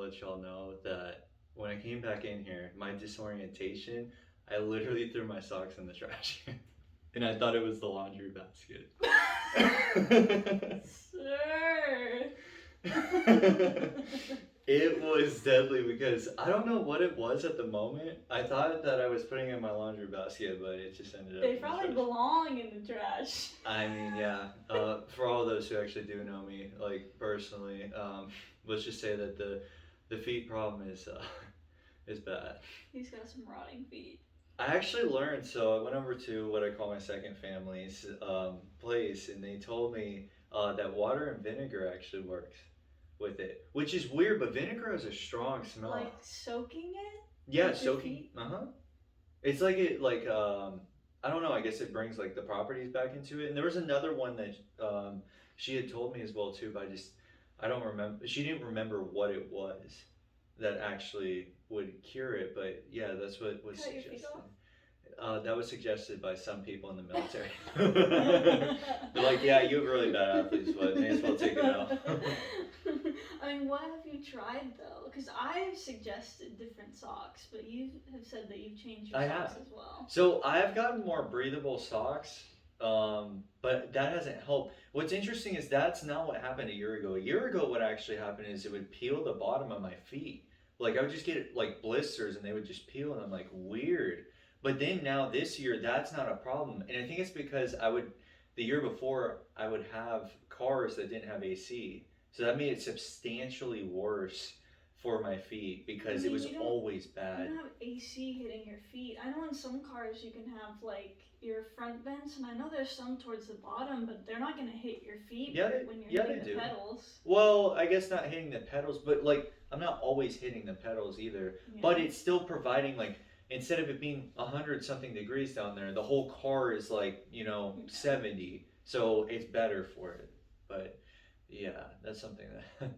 let y'all know that when I came back in here, my disorientation, I literally threw my socks in the trash can. And I thought it was the laundry basket. Sir. It was deadly because I don't know what it was at the moment. I thought that I was putting it in my laundry basket, but it just ended up They in the probably trash. belong in the trash. I mean, yeah. For all those who actually do know me, like personally, let's just say that the feet problem is bad. He's got some rotting feet. I actually learned, so I went over to what I call my second family's place, and they told me that water and vinegar actually works with it, which is weird, but vinegar has a strong smell. Like soaking it? Yeah, with your soaking. feet? It's like it like I don't know. I guess it brings like the properties back into it. And there was another one that she had told me as well too, but I don't remember. She didn't remember what it was that actually would cure it. But yeah, that's what was Cut your feet suggested. off? That was suggested by some people in the military. They're like, yeah, you have really bad athletes, but may as well take it out. I mean, what have you tried though? Because I've suggested different socks, but you have said that you've changed your I socks have. as well. So I've gotten more breathable socks, but that hasn't helped. What's interesting is that's not what happened a year ago. A year ago, what actually happened is it would peel the bottom of my feet. Like I would just get like blisters and they would just peel, and I'm like, weird. But then now this year, that's not a problem, and I think it's because the year before I would have cars that didn't have AC, so that made it substantially worse for my feet because it was always You bad. don't have AC hitting your feet. I know in some cars you can have like your front vents, and I know there's some towards the bottom, but they're not gonna hit your feet when you're hitting the pedals. Well, I guess not hitting the pedals, but like I'm not always hitting the pedals either. Yeah. But it's still providing like instead of it being 100 something degrees down there, the whole car is like 70, so it's better for it. But yeah, that's something that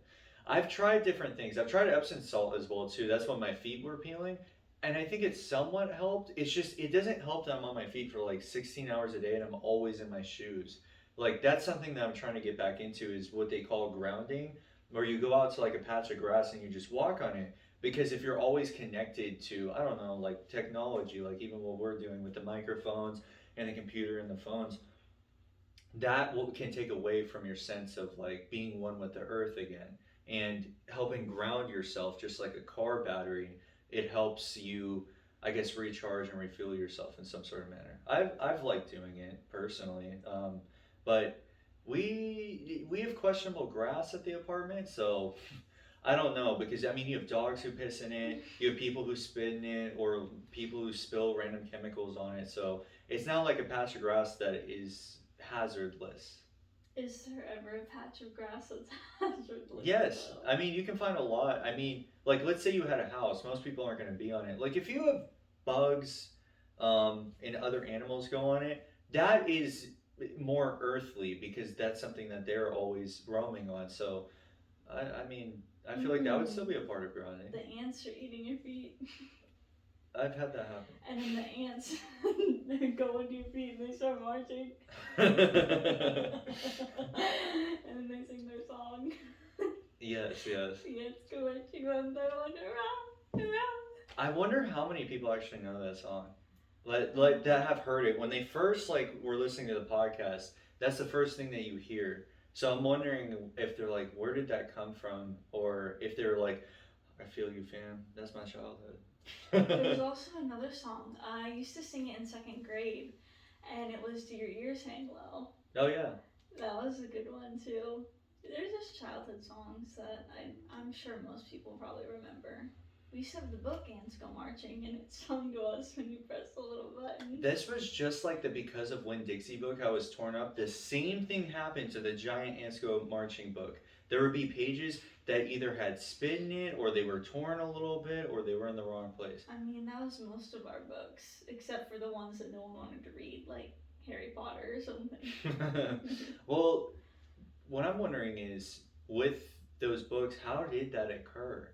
I've tried different things. I've tried Epsom salt as well too. That's when my feet were peeling. And I think it's somewhat helped. It's just it doesn't help that I'm on my feet for like 16 hours a day and I'm always in my shoes. Like that's something that I'm trying to get back into is what they call grounding, where you go out to like a patch of grass and you just walk on it. Because if you're always connected to, I don't know, like technology, like even what we're doing with the microphones and the computer and the phones, can take away from your sense of like being one with the earth again and helping ground yourself just like a car battery. It helps you, I guess, recharge and refuel yourself in some sort of manner. I've liked doing it personally, but we have questionable grass at the apartment, so I don't know because I mean you have dogs who piss in it, you have people who spit in it, or people who spill random chemicals on it. So it's not like a patch of grass that is hazardless. Is there ever a patch of grass that's hazardous? Yes, though? I mean you can find a lot. I mean, like let's say you had a house, most people aren't going to be on it. Like if you have bugs, and other animals go on it, that is more earthly because that's something that they're always roaming on. So, I mean, I feel like that would still be a part of grounding. The ants are eating your feet. I've had that happen. And then the ants they go into your feet and they start marching. Yes, And then they sing their song. yes. The ants go marching one by one around, around. I wonder how many people actually know that song. Like that have heard it. When they first like were listening to the podcast, that's the first thing that you hear. So I'm wondering if they're like, where did that come from? Or if they're like, I feel you, fam. That's my childhood. There was also another song. I used to sing it in second grade, and it was "Do Your Ears Hang Low." Oh yeah. That was a good one too. There's just childhood songs that I'm sure most people probably remember. We used to have the book Ants Go Marching, and it sung to us when you press the little button. This was just like the Because of Winn-Dixie book, how it was torn up. The same thing happened to the Giant Ants Go Marching book. There would be pages that either had spit in it, or they were torn a little bit, or they were in the wrong place. I mean, that was most of our books, except for the ones that no one wanted to read, like Harry Potter or something. Well, what I'm wondering is, with those books, how did that occur?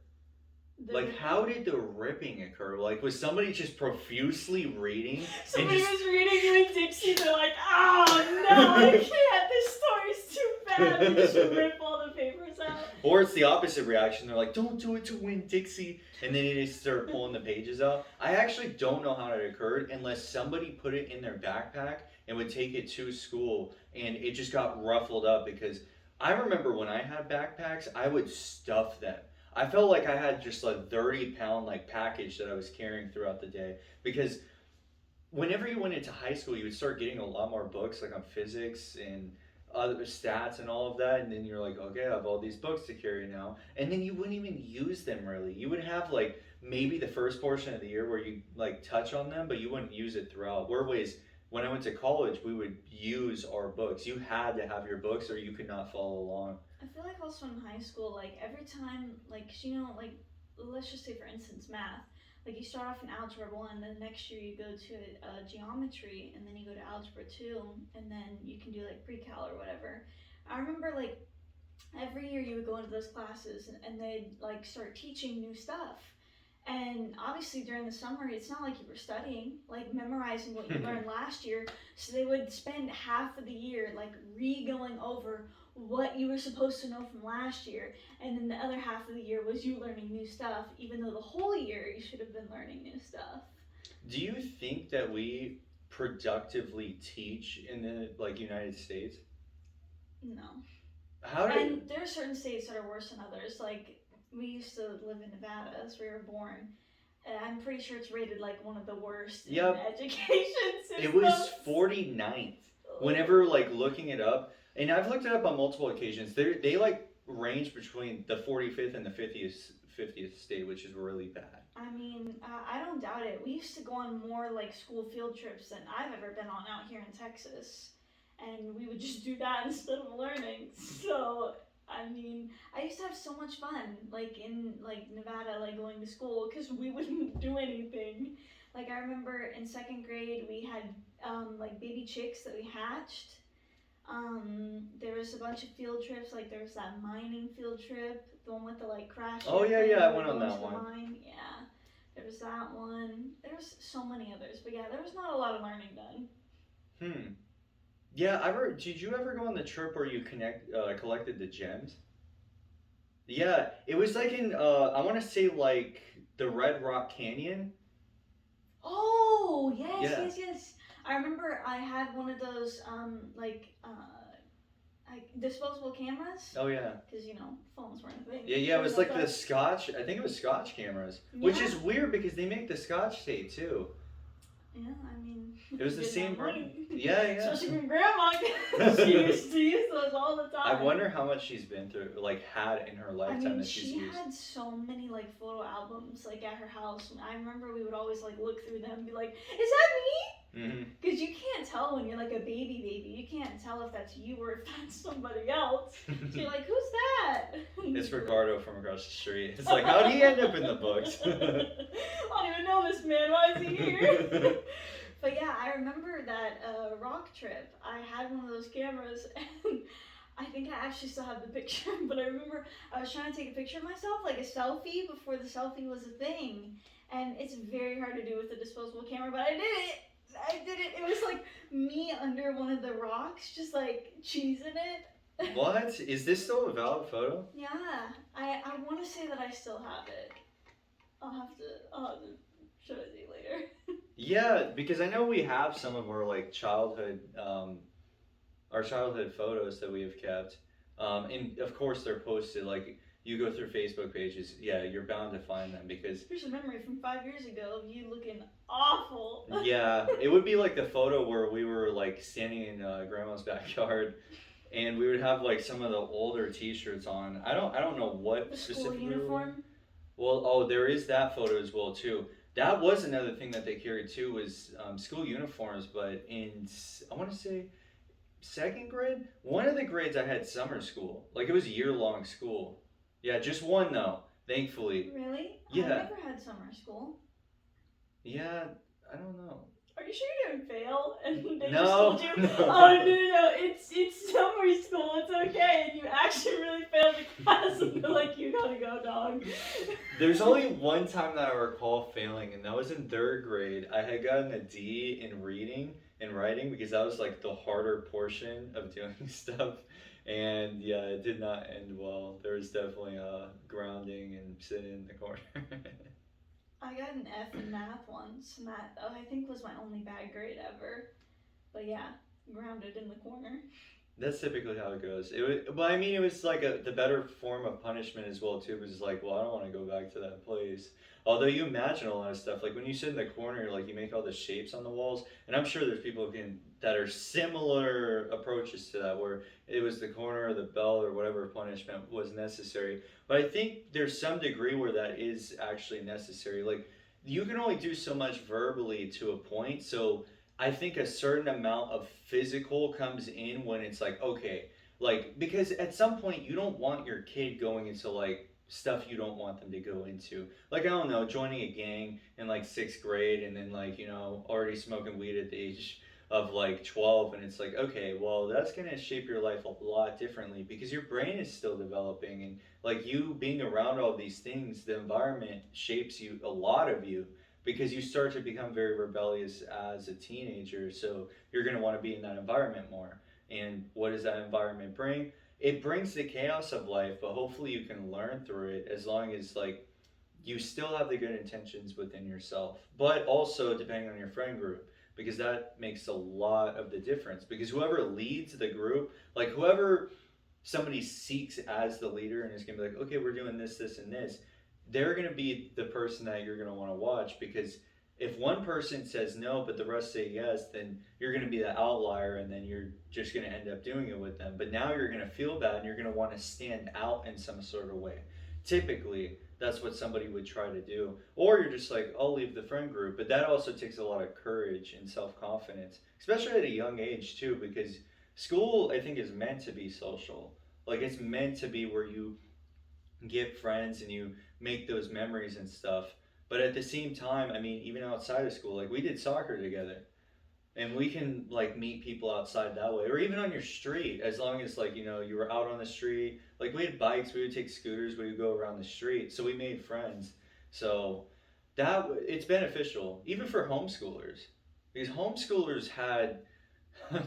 Like, how did the ripping occur? Like, was somebody just profusely reading? Somebody was reading Winn-Dixie, they're like, oh no, I can't, this story's too bad. They just rip all the papers out. Or it's the opposite reaction. They're like, don't do it to win, Dixie. And then they start pulling the pages out. I actually don't know how it occurred unless somebody put it in their backpack and would take it to school and it just got ruffled up because I remember when I had backpacks, I would stuff them. I felt like I had just a 30-pound like package that I was carrying throughout the day because whenever you went into high school, you would start getting a lot more books like on physics and other stats and all of that, and then you're like, okay, I have all these books to carry now, and then you wouldn't even use them really. You would have like maybe the first portion of the year where you like touch on them, but you wouldn't use it throughout. Whereas when I went to college, we would use our books. You had to have your books, or you could not follow along. I feel like also in high school, like every time, like, 'cause you know, like, let's just say for instance, math. Like you start off in algebra 1, then next year you go to geometry, and then you go to algebra 2, and then you can do like pre-cal or whatever. I remember like every year you would go into those classes and they'd like start teaching new stuff. And obviously during the summer, it's not like you were studying, like memorizing what you learned last year. So they would spend half of the year like re-going over what you were supposed to know from last year. And then the other half of the year was you learning new stuff, even though the whole year you should have been learning new stuff. Do you think that we productively teach in the like United States? No. How do And there are certain states that are worse than others. Like we used to live in Nevada as we were born. And I'm pretty sure it's rated like one of the worst in education systems. It was 49th. Whenever like looking it up, and I've looked it up on multiple occasions, they like range between the 45th and the 50th state, which is really bad. I mean, I don't doubt it. We used to go on more like school field trips than I've ever been on out here in Texas. And we would just do that instead of learning. So, I mean, I used to have so much fun, like in like Nevada, like going to school, because we wouldn't do anything. Like I remember in 2nd grade, we had like baby chicks that we hatched. There was a bunch of field trips, like there was that mining field trip, the one with the like crash. Oh yeah, I went on that one. Mine. Yeah, there was that one. There was so many others, but yeah, there was not a lot of learning done. Yeah, did you ever go on the trip where you collected the gems? Yeah, it was like in I want to say like the Red Rock Canyon. Oh yes. I remember I had one of those like disposable cameras. Oh yeah. Because you know phones weren't a thing. Yeah, it was like the Scotch. I think it was Scotch cameras, which is weird because they make the Scotch tape too. Yeah, I mean. It was the same brand. Yeah. Especially when Grandma, she used to use those all the time. I wonder how much she's been through, like had in her lifetime that she's used. She had so many like photo albums like at her house. And I remember we would always like look through them and be like, "Is that me?" Because you can't tell when you're like a baby. You can't tell if that's you or if that's somebody else. So you're like, "Who's that?" It's Ricardo from across the street. It's like, how did he end up in the books? I don't even know this man. Why is he here? But yeah, I remember that rock trip. I had one of those cameras, and I think I actually still have the picture. But I remember I was trying to take a picture of myself, like a selfie, before the selfie was a thing. And it's very hard to do with a disposable camera, but I did it. It was like me under one of the rocks, just like cheesing it. What? Is this still a valid photo? Yeah, I want to say that I still have it. I'll have to show it to you later. Yeah, because I know we have some of our like childhood photos that we have kept, and of course they're posted. Like you go through Facebook pages, yeah, you're bound to find them because. Here's a memory from 5 years ago of you looking awful. Yeah, it would be like the photo where we were like standing in Grandma's backyard, and we would have like some of the older T-shirts on. I don't know what the specifically. School uniform. Well, there is that photo as well too. That was another thing that they carried too was school uniforms, but in I want to say 2nd grade, one of the grades I had summer school, like it was year-long school. Yeah, just one though, thankfully. Really? Yeah. I never had summer school. Yeah, I don't know. Are you sure you didn't fail? And they No, just told you, no. "Oh no, it's summer school, it's okay," and you actually really failed the class, and they're like, "You gotta go, dog." There's only one time that I recall failing, and that was in 3rd grade. I had gotten a D in reading and writing because that was like the harder portion of doing stuff. And yeah, it did not end well. There was definitely grounding and sitting in the corner. I got an F in math once, and that I think was my only bad grade ever. But yeah, grounded in the corner. That's typically how it goes. It was, but I mean, it was like the better form of punishment as well too. Because it's like, well, I don't want to go back to that place. Although you imagine a lot of stuff, like when you sit in the corner, like you make all the shapes on the walls, and I'm sure there's people who can that are similar approaches to that, where it was the corner or the bell or whatever punishment was necessary. But I think there's some degree where that is actually necessary. Like you can only do so much verbally to a point, so I think a certain amount of physical comes in when it's like, okay, like, because at some point you don't want your kid going into like stuff you don't want them to go into. Like, I don't know, joining a gang in like sixth grade and then like, already smoking weed at the age of like 12. And it's like, okay, well, that's going to shape your life a lot differently because your brain is still developing. And like you being around all these things, the environment shapes you, a lot of you because you start to become very rebellious as a teenager. So you're going to want to be in that environment more. And what does that environment bring? It brings the chaos of life, but hopefully you can learn through it as long as like you still have the good intentions within yourself, but also depending on your friend group because that makes a lot of the difference because whoever leads the group, like whoever somebody seeks as the leader and is going to be like, okay, we're doing this, this, and this, they're going to be the person that you're going to want to watch because if one person says no, but the rest say yes, then you're going to be the outlier and then you're just going to end up doing it with them. But now you're going to feel bad and you're going to want to stand out in some sort of way. Typically, that's what somebody would try to do. Or you're just like, I'll leave the friend group. But that also takes a lot of courage and self confidence, especially at a young age, too, because school, I think, is meant to be social. Like, it's meant to be where you get friends and you make those memories and stuff. But at the same time, I mean, even outside of school, like, we did soccer together and we can like meet people outside that way or even on your street as long as like you were out on the street, like we had bikes, we would take scooters, we would go around the street, so we made friends. So that it's beneficial even for homeschoolers because homeschoolers had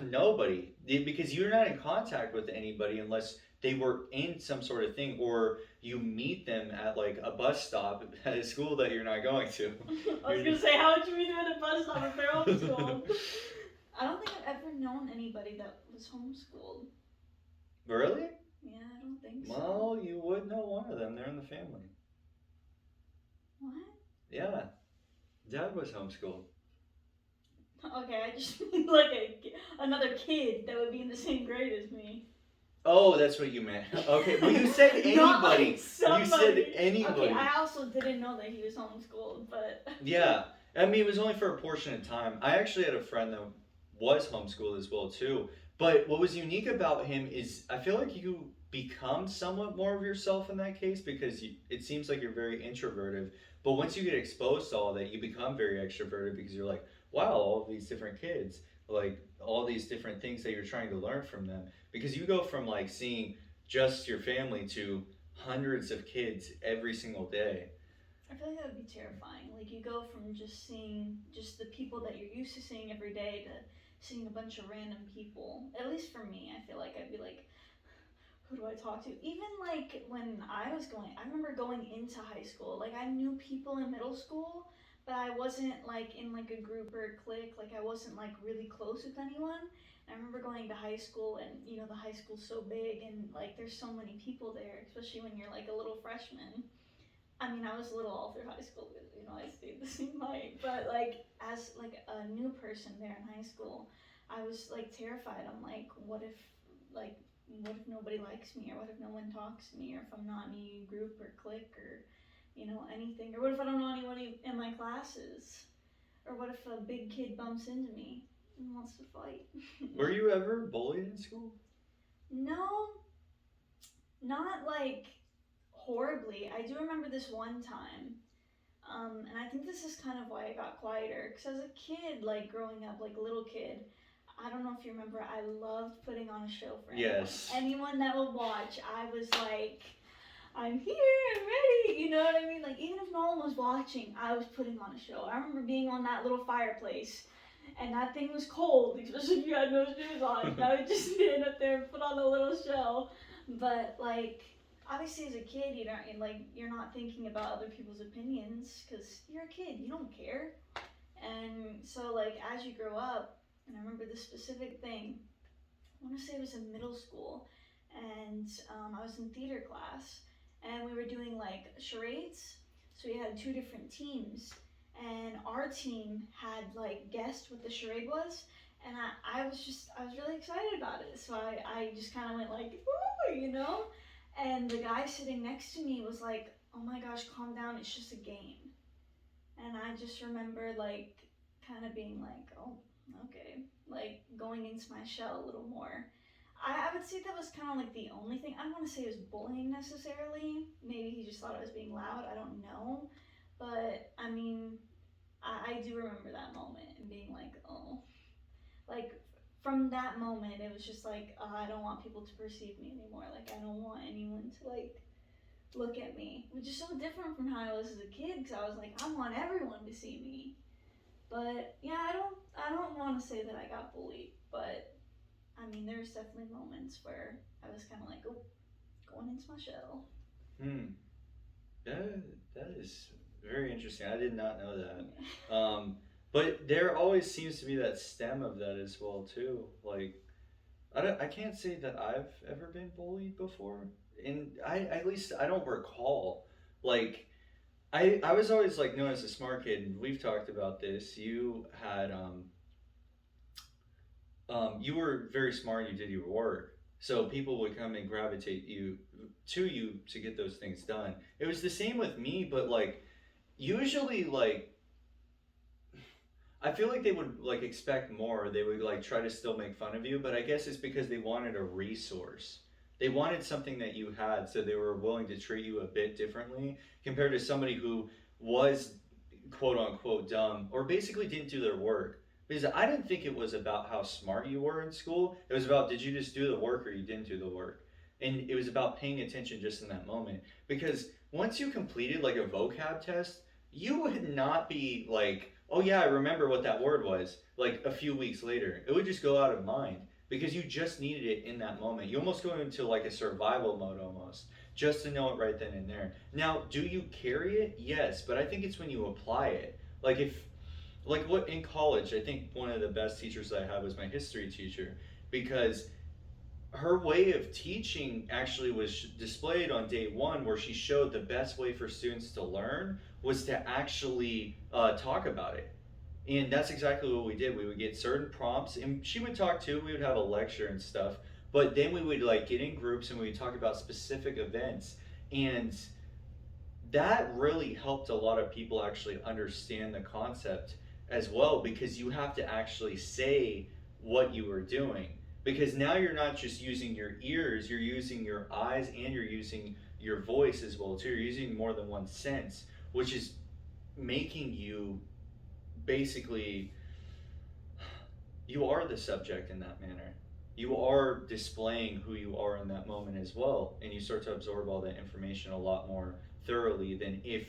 nobody because you're not in contact with anybody unless they were in some sort of thing or you meet them at like a bus stop at a school that you're not going to. I was gonna say, how would you meet them at a bus stop if they're homeschooled? I don't think I've ever known anybody that was homeschooled. Really? Yeah, I don't think so. Well, you would know one of them. They're in the family. What? Yeah. Dad was homeschooled. Okay, I just mean like another kid that would be in the same grade as me. Oh, that's what you meant. Okay, well, you said anybody. Not like You somebody. said anybody. Okay, I also didn't know that he was homeschooled, but... Yeah. I mean, it was only for a portion of time. I actually had a friend that was homeschooled as well, too. But what was unique about him is I feel like you become somewhat more of yourself in that case because it seems like you're very introverted. But once you get exposed to all that, you become very extroverted because you're like, wow, all these different kids, like all these different things that you're trying to learn from them. Because you go from like seeing just your family to hundreds of kids every single day. I feel like that would be terrifying. Like, you go from just seeing just the people that you're used to seeing every day to seeing a bunch of random people. At least for me, I feel like I'd be like, who do I talk to? Even like when I remember going into high school. Like, I knew people in middle school, but I wasn't like in like a group or a clique. Like, I wasn't like really close with anyone. I remember going to high school, and the high school's so big, and like there's so many people there, especially when you're like a little freshman. I mean, I was little all through high school because I stayed the same height. But like as like a new person there in high school, I was like terrified. I'm like, what if nobody likes me, or what if no one talks to me, or if I'm not in any group or clique or anything, or what if I don't know anybody in my classes, or what if a big kid bumps into me and wants to fight? Were you ever bullied in school? No, not like horribly. I do remember this one time, and I think this is kind of why I got quieter. Because as a kid, like growing up, like a little kid, I don't know if you remember, I loved putting on a show for anyone. Yes. Anyone that would watch, I was like, I'm here, I'm ready, you know what I mean? Like, even if no one was watching, I was putting on a show. I remember being on that little fireplace And that thing was cold, especially if you had no shoes on. I would just stand up there and put on a little show. But like, obviously as a kid, you're not thinking about other people's opinions because you're a kid, you don't care. And so like as you grow up, and I remember this specific thing. I want to say it was in middle school, and I was in theater class, and we were doing like charades. So we had two different teams, and our team had like guessed what the charade was, and I was really excited about it. So I just kind of went like, ooh. And the guy sitting next to me was like, oh my gosh, calm down, it's just a game. And I just remember like kind of being like, oh, okay, like going into my shell a little more. I would say that was kind of like the only thing. I don't want to say it was bullying necessarily. Maybe he just thought I was being loud. I don't know. But I mean, I do remember that moment and being like, oh, like from that moment, it was just like, I don't want people to perceive me anymore. Like, I don't want anyone to like look at me, which is so different from how I was as a kid. Because I was like, I want everyone to see me. But yeah, I don't want to say that I got bullied, but I mean, there's definitely moments where I was kind of like, oh, going into my shell. Hmm. That is very interesting. I did not know that. But there always seems to be that stem of that as well too. Like I can't say that I've ever been bullied before, and I at least I don't recall. Like I was always like known as a smart kid, and we've talked about this. You had you were very smart. You did your work, so people would come and gravitate you to get those things done. It was the same with me, but like usually like I feel like they would like expect more. They would like try to still make fun of you, but I guess it's because they wanted a resource. They wanted something that you had, so they were willing to treat you a bit differently compared to somebody who was quote unquote dumb or basically didn't do their work. Because I didn't think it was about how smart you were in school. It was about did you just do the work or you didn't do the work. And it was about paying attention just in that moment. Because once you completed like a vocab test, you would not be like, oh yeah, I remember what that word was, like a few weeks later. It would just go out of mind because you just needed it in that moment. You almost go into like a survival mode almost, just to know it right then and there. Now, do you carry it? Yes, but I think it's when you apply it. Like if like what in college, I think one of the best teachers I had was my history teacher because her way of teaching actually was displayed on day one where she showed the best way for students to learn was to actually talk about it. And that's exactly what we did. We would get certain prompts, and she would talk too. We would have a lecture and stuff, but then we would like get in groups and we would talk about specific events. And that really helped a lot of people actually understand the concept as well because you have to actually say what you were doing because now you're not just using your ears, you're using your eyes and you're using your voice as well too. You're using more than one sense, which is making you basically you are the subject in that manner. You are displaying who you are in that moment as well, and you start to absorb all that information a lot more thoroughly than if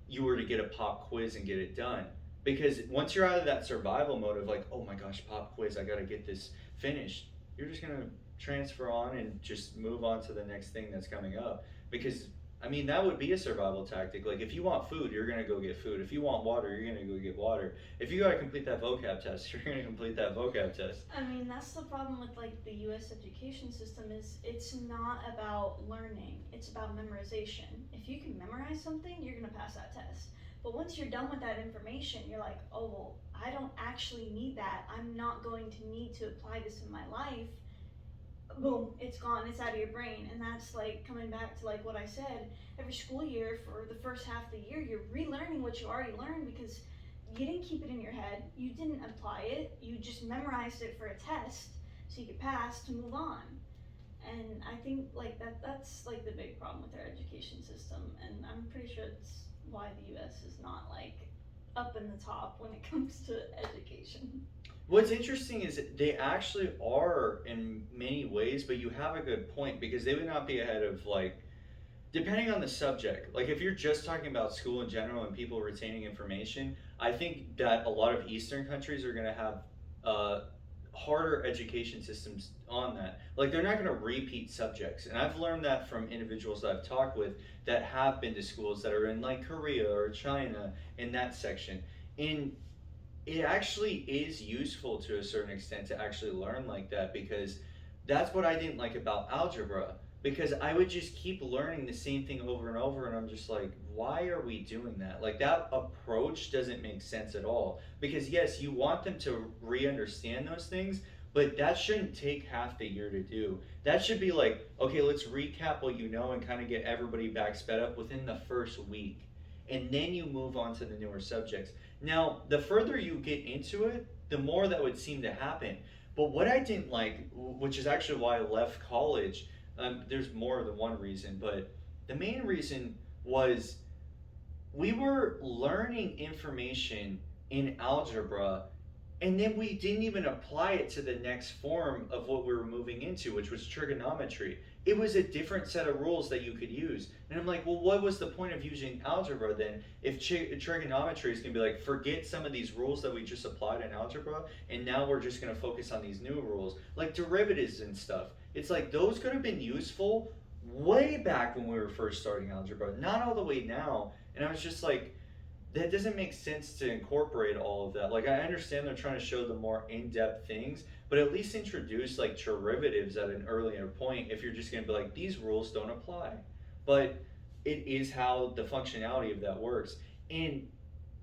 you were to get a pop quiz and get it done. Because once you're out of that survival mode of like, oh my gosh, pop quiz, I gotta get this finished, you're just gonna transfer on and just move on to the next thing that's coming up. Because I mean, that would be a survival tactic. Like, if you want food, you're gonna go get food. If you want water, you're gonna go get water. If you gotta complete that vocab test, you're gonna complete that vocab test. I mean, that's the problem with like the U.S. education system is it's not about learning; it's about memorization. If you can memorize something, you're gonna pass that test. But once you're done with that information, you're like, oh well, I don't actually need that. I'm not going to need to apply this in my life. Boom, it's gone, it's out of your brain. And that's like coming back to like what I said, every school year for the first half of the year, you're relearning what you already learned because you didn't keep it in your head, you didn't apply it, you just memorized it for a test so you could pass to move on. And I think like that's like the big problem with our education system, and I'm pretty sure it's why the US is not like up in the top when it comes to education. What's interesting is they actually are in many ways, but you have a good point because they would not be ahead of like Depending on the subject, like if you're just talking about school in general and people retaining information, I think that a lot of Eastern countries are going to have uh, harder education systems on that. Like they're not going to repeat subjects, and I've learned that from individuals that I've talked with that have been to schools that are in like Korea or China in that section. And it actually is useful to a certain extent to actually learn like that, because that's what I didn't like about algebra, because I would just keep learning the same thing over and over, and I'm just like, why are we doing that? Like that approach doesn't make sense at all, because yes, you want them to re-understand those things, but that shouldn't take half the year to do. That should be like, okay, let's recap what you know and kind of get everybody back sped up within the first week, and then you move on to the newer subjects. Now, the further you get into it, the more that would seem to happen. But what I didn't like, which is actually why I left college, there's more than one reason, but the main reason was we were learning information in algebra, and then we didn't even apply it to the next form of what we were moving into, which was trigonometry. It was a different set of rules that you could use. And I'm like, well, what was the point of using algebra then if trigonometry is going to be like, forget some of these rules that we just applied in algebra, and now we're just going to focus on these new rules, like derivatives and stuff. It's like those could have been useful way back when we were first starting algebra, not all the way now. And I was just like, that doesn't make sense to incorporate all of that. Like I understand they're trying to show the more in-depth things, but at least introduce like derivatives at an earlier point if you're just going to be like, these rules don't apply. But it is how the functionality of that works. And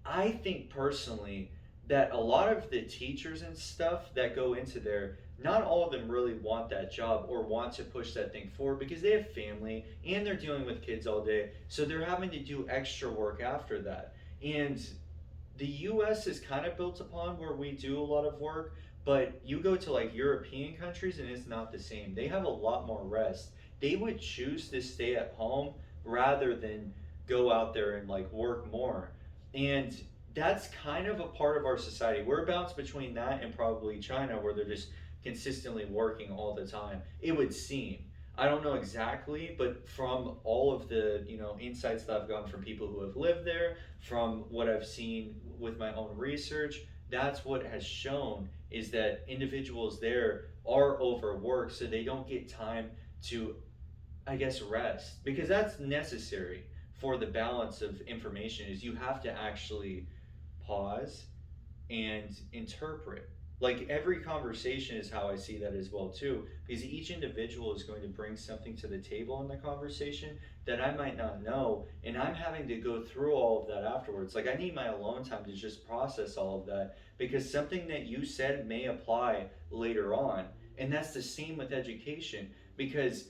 I think personally that a lot of the teachers and stuff that go into there, not all of them really want that job or want to push that thing forward, because they have family and they're dealing with kids all day. So they're having to do extra work after that. And the US is kind of built upon where we do a lot of work, but you go to like European countries and it's not the same. They have a lot more rest. They would choose to stay at home rather than go out there and like work more. And that's kind of a part of our society. We're a balance between that and probably China, where they're just consistently working all the time. It would seem. I don't know exactly, but from all of the insights that I've gotten from people who have lived there, from what I've seen with my own research, that's what has shown is that individuals there are overworked, so they don't get time to, I guess, rest, because that's necessary for the balance of information. Is you have to actually pause and interpret. Like every conversation is how I see that as well too, because each individual is going to bring something to the table in the conversation that I might not know, and I'm having to go through all of that afterwards. Like I need my alone time to just process all of that, because something that you said may apply later on. And that's the same with education, because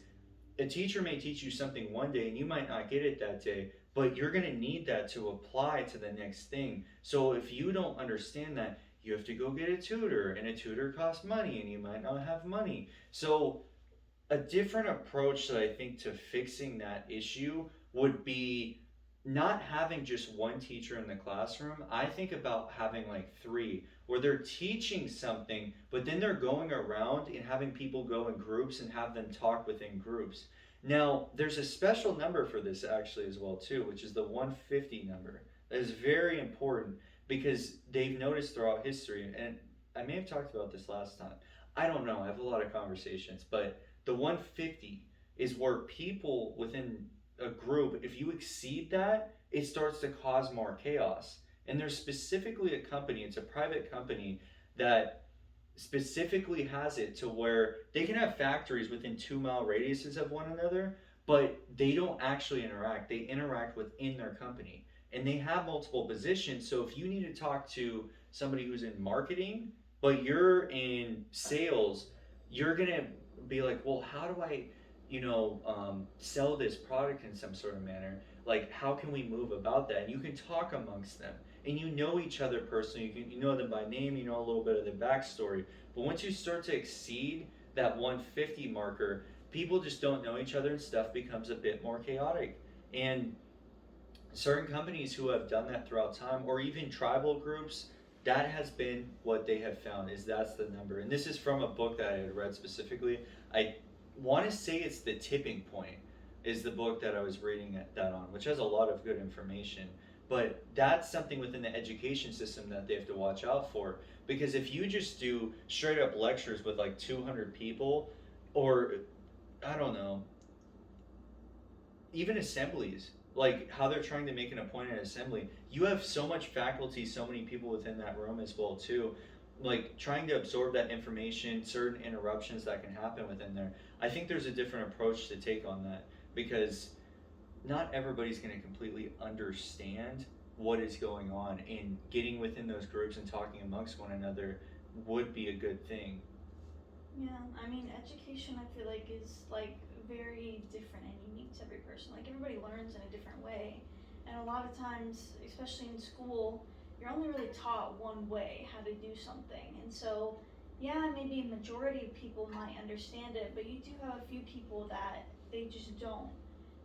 a teacher may teach you something one day and you might not get it that day, but you're going to need that to apply to the next thing. So if you don't understand that, you have to go get a tutor, and a tutor costs money, and you might not have money. So a different approach that I think to fixing that issue would be not having just one teacher in the classroom. I think about having like three, where they're teaching something, but then they're going around and having people go in groups and have them talk within groups. Now, there's a special number for this actually as well too, which is the 150 number. That is very important, because they've noticed throughout history, and I may have talked about this last time. I don't know. I have a lot of conversations, but the 150 is where people within a group, if you exceed that, it starts to cause more chaos. And there's specifically a company, it's a private company, that specifically has it to where they can have factories within 2 mile radiuses of one another, but they don't actually interact. They interact within their company. And they have multiple positions. So if you need to talk to somebody who's in marketing, but you're in sales, you're going to be like, well, how do I, sell this product in some sort of manner? Like, how can we move about that? And you can talk amongst them. And you know each other personally. You know them by name, you know a little bit of their backstory. But once you start to exceed that 150 marker, people just don't know each other and stuff becomes a bit more chaotic. And certain companies who have done that throughout time, or even tribal groups, that has been what they have found, is that's the number. And this is from a book that I had read specifically. I want to say it's The Tipping Point, is the book that I was reading that on, which has a lot of good information. But that's something within the education system that they have to watch out for. Because if you just do straight up lectures with like 200 people, or I don't know, even assemblies, like how they're trying to make an appointed assembly, you have so much faculty, so many people within that room as well too, like trying to absorb that information, certain interruptions that can happen within there. I think there's a different approach to take on that, because not everybody's going to completely understand what is going on, and getting within those groups and talking amongst one another would be a good thing. Yeah, I mean, education I feel like is like very different and unique to every person. Like everybody learns in a different way, and a lot of times, especially in school, you're only really taught one way how to do something. And so, yeah, maybe a majority of people might understand it, but you do have a few people that they just don't.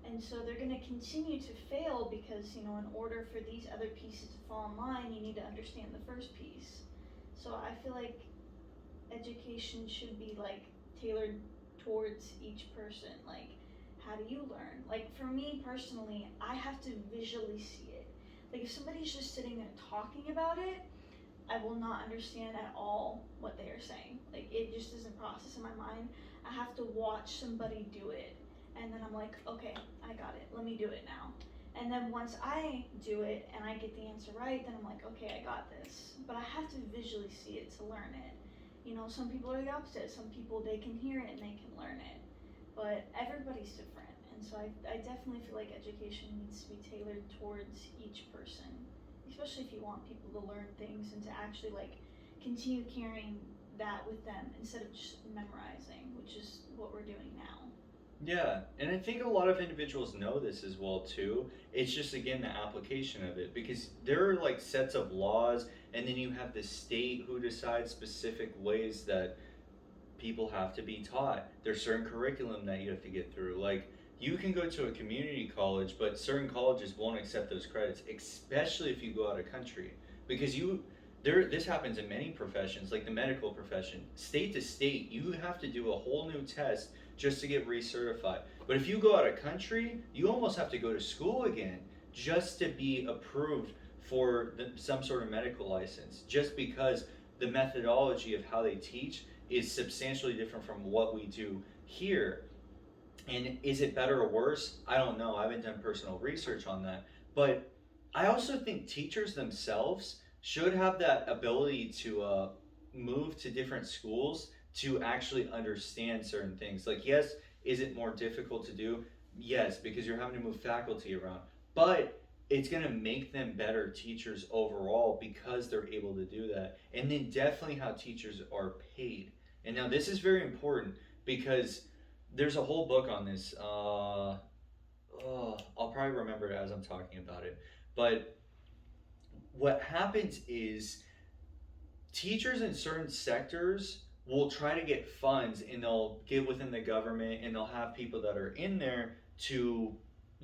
And so they're going to continue to fail because, you know, in order for these other pieces to fall in line, you need to understand the first piece. So I feel like education should be like tailored towards each person. Like, how do you learn? Like, for me personally, I have to visually see it. Like, if somebody's just sitting there talking about it, I will not understand at all what they are saying. Like, it just doesn't process in my mind. I have to watch somebody do it, and then I'm like, okay, I got it. Let me do it now. And then once I do it and I get the answer right, then I'm like, okay, I got this. But I have to visually see it to learn it. You know, some people are the opposite. Some people, they can hear it and they can learn it. But everybody's different. And so I definitely feel like education needs to be tailored towards each person, especially if you want people to learn things and to actually like continue carrying that with them instead of just memorizing, which is what we're doing now. Yeah, and I think a lot of individuals know this as well too. It's just again the application of it, because there are like sets of laws, and then you have the state who decides specific ways that people have to be taught. There's certain curriculum that you have to get through. Like, you can go to a community college, but certain colleges won't accept those credits, especially if you go out of country. Because you there this happens in many professions, like the medical profession. State to state, you have to do a whole new test just to get recertified. But if you go out of country, you almost have to go to school again just to be approved for some sort of medical license, just because the methodology of how they teach is substantially different from what we do here. And is it better or worse? I don't know. I haven't done personal research on that. But I also think teachers themselves should have that ability to move to different schools to actually understand certain things. Like, yes, is it more difficult to do? Yes, because you're having to move faculty around. But it's going to make them better teachers overall because they're able to do that. And then definitely how teachers are paid. And now this is very important, because there's a whole book on this. I'll probably remember it as I'm talking about it. But what happens is teachers in certain sectors will try to get funds, and they'll get within the government, and they'll have people that are in there to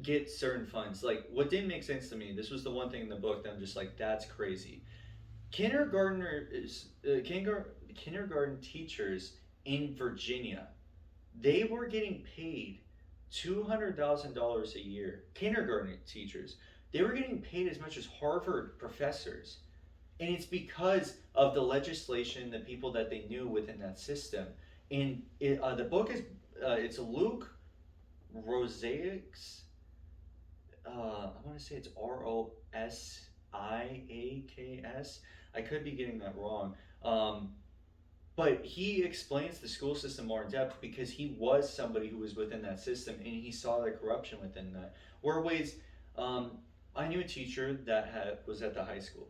get certain funds. Like, what didn't make sense to me, this was the one thing in the book that I'm just like, that's crazy. Kindergarten teachers in Virginia, they were getting paid $200,000 a year. Kindergarten teachers, they were getting paid as much as Harvard professors, and it's because of the legislation, the people that they knew within that system. And the book is it's Luke Rosiak's. I want to say it's Rosiaks. I could be getting that wrong. But he explains the school system more in depth, because he was somebody who was within that system, and he saw the corruption within that. Whereas, I knew a teacher that was at the high school.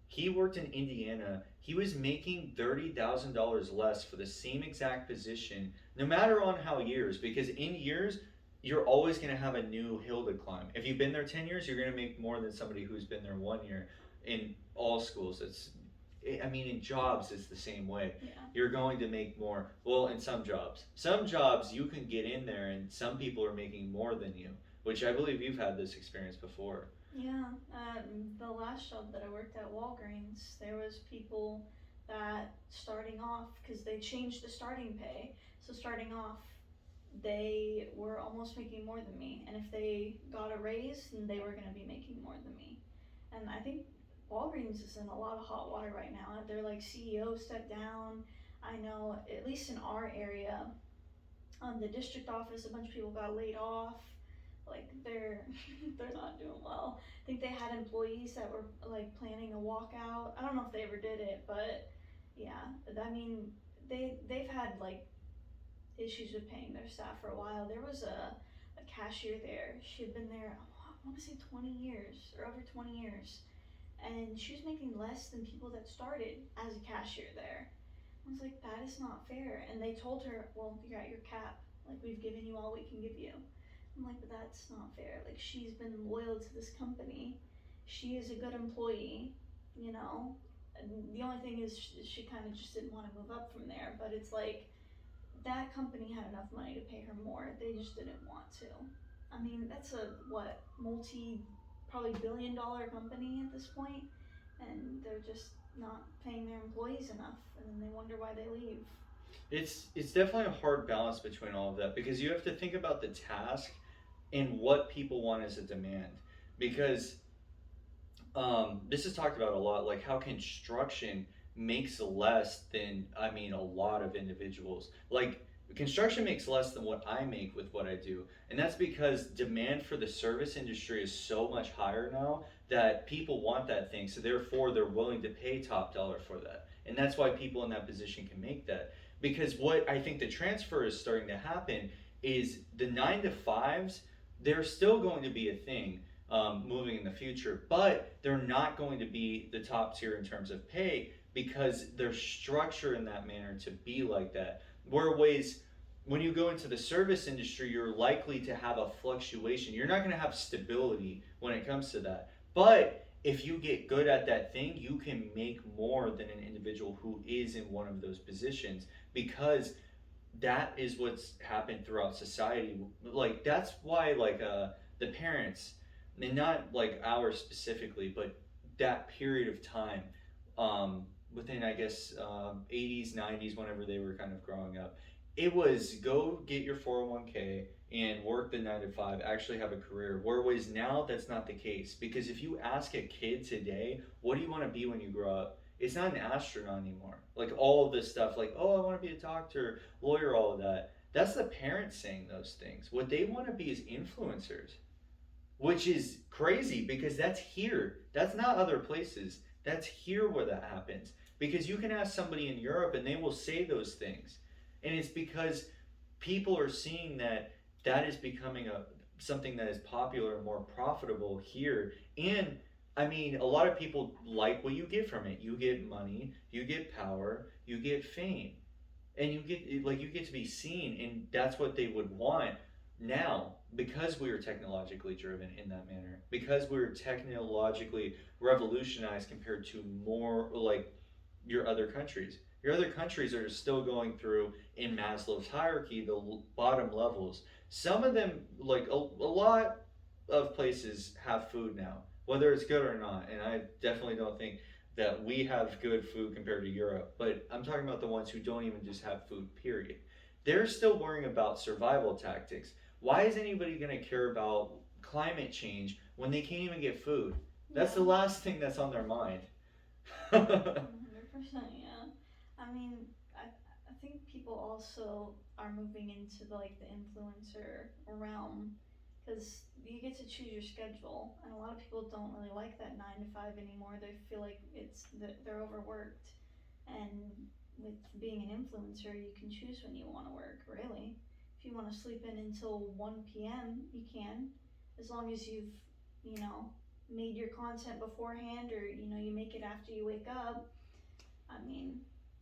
He worked in Indiana. He was making $30,000 less for the same exact position, no matter on how years, because in years, you're always going to have a new hill to climb. If you've been there 10 years, you're going to make more than somebody who's been there 1 year. In all schools, I mean, in jobs, it's the same way. Yeah. You're going to make more. Well, in some jobs you can get in there, and some people are making more than you, which I believe you've had this experience before. Yeah, the last job that I worked at Walgreens, there was people that starting off, because they changed the starting pay, so starting off, they were almost making more than me, and if they got a raise, then they were going to be making more than me. And I think Walgreens is in a lot of hot water right now. Their like CEO stepped down. I know at least in our area, the district office, a bunch of people got laid off. Like they're they're not doing well. I think they had employees that were like planning a walkout. I don't know if they ever did it, but yeah, I mean they've had like issues with paying their staff for a while. There was a cashier there. She had been there, I want to say 20 years or over 20 years, and she was making less than people that started as a cashier there. I was like, that is not fair. And they told her, well, you're at your cap. Like, we've given you all we can give you. I'm like, but that's not fair. Like, she's been loyal to this company. She is a good employee, you know? And the only thing is, she kind of just didn't want to move up from there. But it's like, that company had enough money to pay her more. They just didn't want to. I mean, that's a, what, probably $1 billion company at this point, and they're just not paying their employees enough, and then they wonder why they leave. It's definitely a hard balance between all of that because you have to think about the task and what people want as a demand. Because this is talked about a lot, like how construction makes less than, I mean, a lot of individuals. Like construction makes less than what I make with what I do, and that's because demand for the service industry is so much higher now that people want that thing. So therefore, they're willing to pay top dollar for that, and that's why people in that position can make that. Because what I think the transfer is starting to happen is the 9 to 5s. They're still going to be a thing moving in the future, but they're not going to be the top tier in terms of pay because they're structured in that manner to be like that. Whereas when you go into the service industry, you're likely to have a fluctuation. You're not going to have stability when it comes to that. But if you get good at that thing, you can make more than an individual who is in one of those positions because that is what's happened throughout society. Like that's why the parents, and not like ours specifically, but that period of time, within I guess 80s, 90s, whenever they were kind of growing up, it was go get your 401k and work the 9 to 5, actually have a career. Whereas now that's not the case because if you ask a kid today, what do you want to be when you grow up? It's not an astronaut anymore. Like all of this stuff, like, oh, I want to be a doctor, lawyer, all of that. That's the parents saying those things. What they want to be is influencers, which is crazy because that's here. That's not other places. That's here where that happens. Because you can ask somebody in Europe and they will say those things. And it's because people are seeing that that is becoming a something that is popular and more profitable here. And I mean, a lot of people like what you get from it. You get money, you get power, you get fame, and you get to be seen, and that's what they would want now because we are technologically driven in that manner. Because we're technologically revolutionized compared to more like your other countries. Your other countries are still going through in Maslow's hierarchy the bottom levels. Some of them, like a lot of places, have food now, whether it's good or not. And I definitely don't think that we have good food compared to Europe. But I'm talking about the ones who don't even just have food, period. They're still worrying about survival tactics. Why is anybody going to care about climate change when they can't even get food? That's Yeah. the last thing that's on their mind. 100%, yeah. I mean, I think people also are moving into the influencer realm because you get to choose your schedule, and a lot of people don't really like that 9 to 5 anymore. They feel like they're overworked, and with being an influencer, you can choose when you want to work. Really, if you want to sleep in until 1 p.m., you can, as long as you've you know made your content beforehand, or you make it after you wake up. I mean,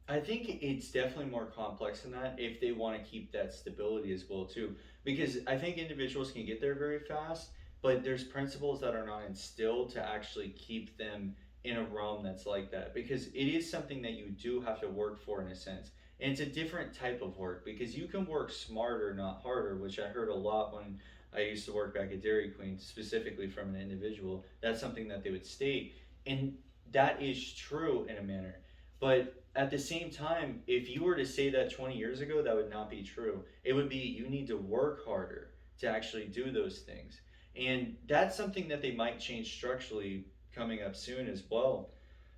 I think it's definitely more complex than that if they want to keep that stability as well too. Because I think individuals can get there very fast, but there's principles that are not instilled to actually keep them in a realm that's like that. Because it is something that you do have to work for in a sense. And it's a different type of work because you can work smarter, not harder, which I heard a lot when I used to work back at Dairy Queen, specifically from an individual. That's something that they would state. And that is true in a manner. But at the same time, if you were to say that 20 years ago, that would not be true. It would be you need to work harder to actually do those things. And that's something that they might change structurally coming up soon as well,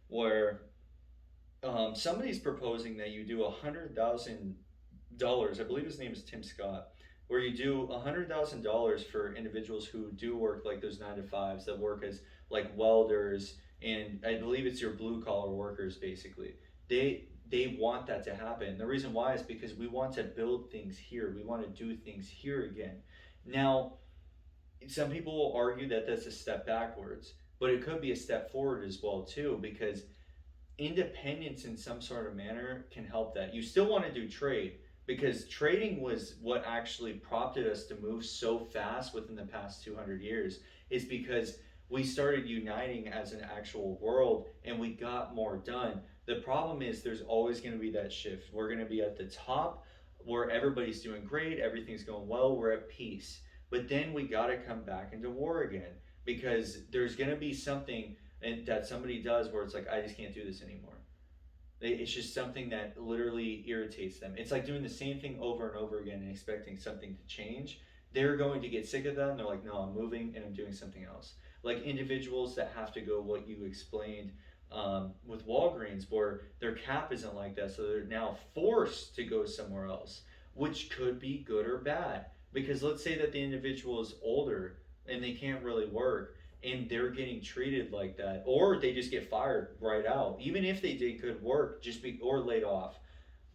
where somebody's proposing that you do $100,000. I believe his name is Tim Scott, where you do $100,000 for individuals who do work like those 9 to 5s that work as like welders, and I believe it's your blue collar workers basically. They want that to happen. The reason why is because we want to build things here. We want to do things here again. Now, some people will argue that that's a step backwards, but it could be a step forward as well too, because independence in some sort of manner can help that. You still want to do trade because trading was what actually prompted us to move so fast within the past 200 years, is because we started uniting as an actual world and we got more done. The problem is there's always going to be that shift. We're going to be at the top where everybody's doing great, everything's going well, we're at peace. But then we got to come back into war again because there's going to be something and that somebody does where it's like, I just can't do this anymore. It's just something that literally irritates them. It's like doing the same thing over and over again and expecting something to change. They're going to get sick of that and they're like, no, I'm moving and I'm doing something else. Like individuals that have to go what you explained with Walgreens, where their cap isn't like that, so they're now forced to go somewhere else, which could be good or bad. Because let's say that the individual is older and they can't really work, and they're getting treated like that, or they just get fired right out, even if they did good work, just be or laid off.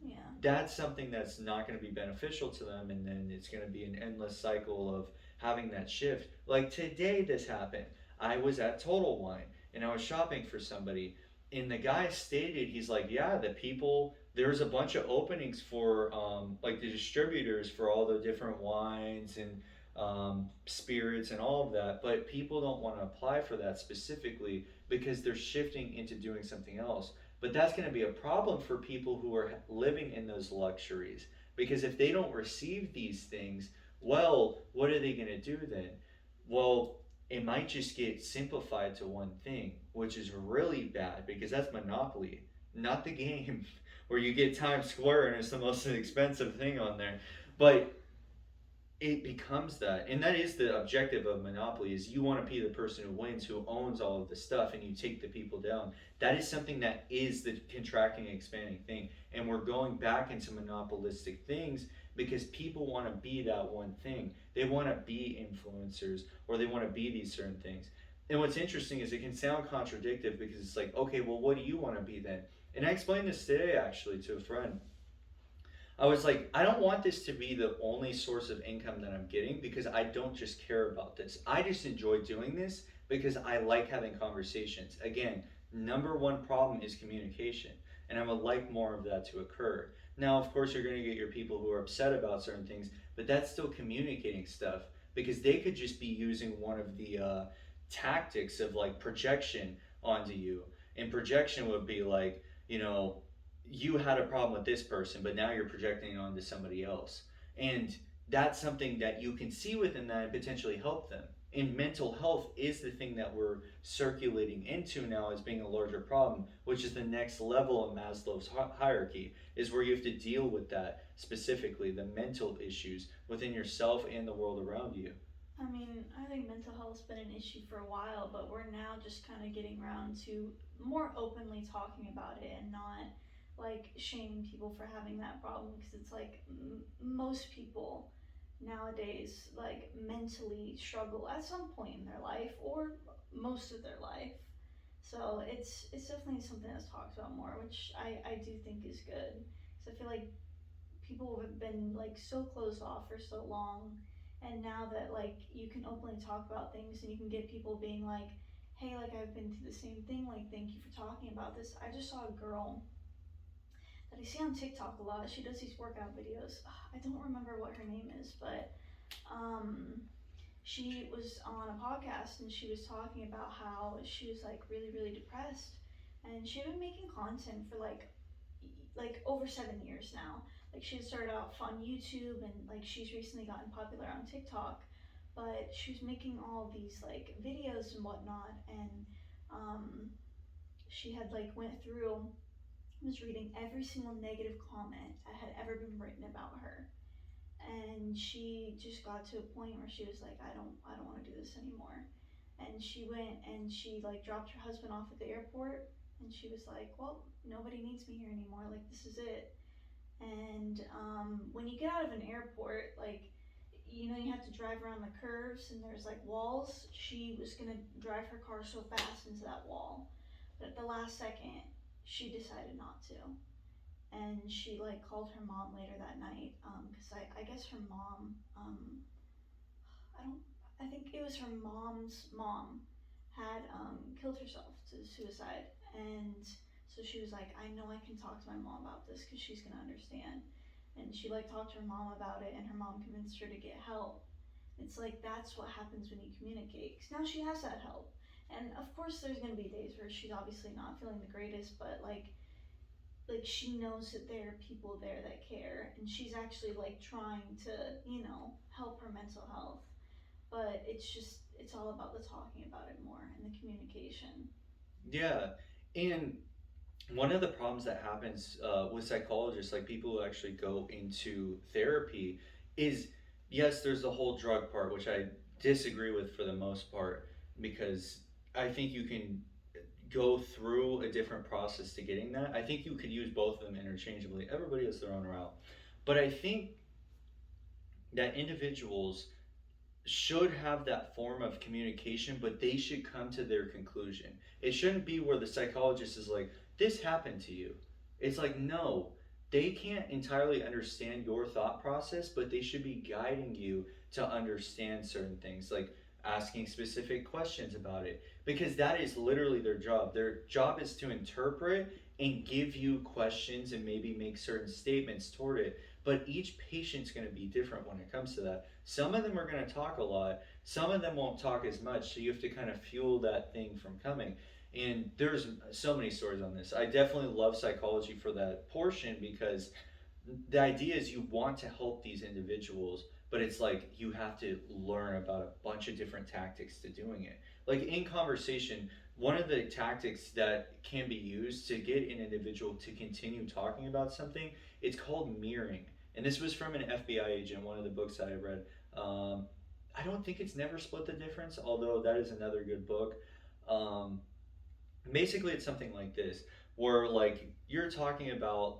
Yeah. That's something that's not going to be beneficial to them, and then it's going to be an endless cycle of having that shift. Like today, this happened. I was at Total Wine and I was shopping for somebody, and the guy stated, he's like, yeah, the people, there's a bunch of openings for like the distributors for all the different wines and spirits and all of that, but people don't want to apply for that specifically because they're shifting into doing something else. But that's going to be a problem for people who are living in those luxuries, because if they don't receive these things, well, what are they going to do then? Well, it might just get simplified to one thing, which is really bad because that's monopoly, not the game where you get Times Square and it's the most expensive thing on there. But it becomes that, and that is the objective of monopoly, is you want to be the person who wins, who owns all of the stuff, and you take the people down. That is something that is the contracting and expanding thing, and we're going back into monopolistic things because people want to be that one thing. They want to be influencers, or they want to be these certain things. And what's interesting is it can sound contradictory because it's like, okay, well, what do you want to be then? And I explained this today actually to a friend. I was like, I don't want this to be the only source of income that I'm getting because I don't just care about this. I just enjoy doing this because I like having conversations. Again, number one problem is communication, and I would like more of that to occur. Now, of course, you're going to get your people who are upset about certain things, but that's still communicating stuff because they could just be using one of the tactics of like projection onto you. And projection would be like, you had a problem with this person, but now you're projecting it onto somebody else. And that's something that you can see within that and potentially help them. And mental health is the thing that we're circulating into now as being a larger problem, which is the next level of Maslow's hierarchy, is where you have to deal with that specifically, the mental issues within yourself and the world around you. I mean, I think mental health's been an issue for a while, but we're now just kind of getting around to more openly talking about it and not like shaming people for having that problem, because it's like most people nowadays like mentally struggle at some point in their life or most of their life. So it's definitely something that's talked about more, which I do think is good, because I feel like people have been like so closed off for so long, and now that like you can openly talk about things and you can get people being like, hey, like I've been through the same thing, like thank you for talking about this. I just saw a girl that I see on TikTok a lot. She does these workout videos. I don't remember what her name is, but um she was on a podcast and she was talking about how she was like really really depressed, and she had been making content for like over 7 years now. Like she had started off on YouTube, and like she's recently gotten popular on TikTok, but she was making all these like videos and whatnot, and um, she had like went through was reading every single negative comment that had ever been written about her, and she just got to a point where she was like, I don't want to do this anymore. And she went and she like dropped her husband off at the airport, and she was like, well, nobody needs me here anymore, like this is it. And when you get out of an airport, like, you know, you have to drive around the curves and there's like walls. She was gonna drive her car so fast into that wall, but at the last second she decided not to. And she like called her mom later that night, because I guess her mom, I don't, I think it was her mom's mom had killed herself to suicide. And so she was like, I know I can talk to my mom about this because she's gonna understand. And she like talked to her mom about it, and her mom convinced her to get help. It's like that's what happens when you communicate. Because now she has that help, and of course there's gonna be days where she's obviously not feeling the greatest, but like she knows that there are people there that care, and she's actually like trying to, you know, help her mental health. But it's just, it's all about the talking about it more and the communication. Yeah, and one of the problems that happens with psychologists, like people who actually go into therapy, is yes, there's the whole drug part, which I disagree with for the most part, because I think you can go through a different process to getting that. I think you could use both of them interchangeably. Everybody has their own route. But I think that individuals should have that form of communication, but they should come to their conclusion. It shouldn't be where the psychologist is like, this happened to you. It's like, no, they can't entirely understand your thought process, but they should be guiding you to understand certain things, like asking specific questions about it, because that is literally their job. Their job is to interpret and give you questions and maybe make certain statements toward it. But each patient's going to be different when it comes to that. Some of them are going to talk a lot, some of them won't talk as much, so you have to kind of fuel that thing from coming. And there's so many stories on this. I definitely love psychology for that portion, because the idea is you want to help these individuals, but it's like you have to learn about a bunch of different tactics to doing it. Like in conversation, one of the tactics that can be used to get an individual to continue talking about something, it's called mirroring. And this was from an FBI agent, one of the books that I read. um, I don't think it's Never Split the Difference, although that is another good book. um, Basically it's something like this, where like you're talking about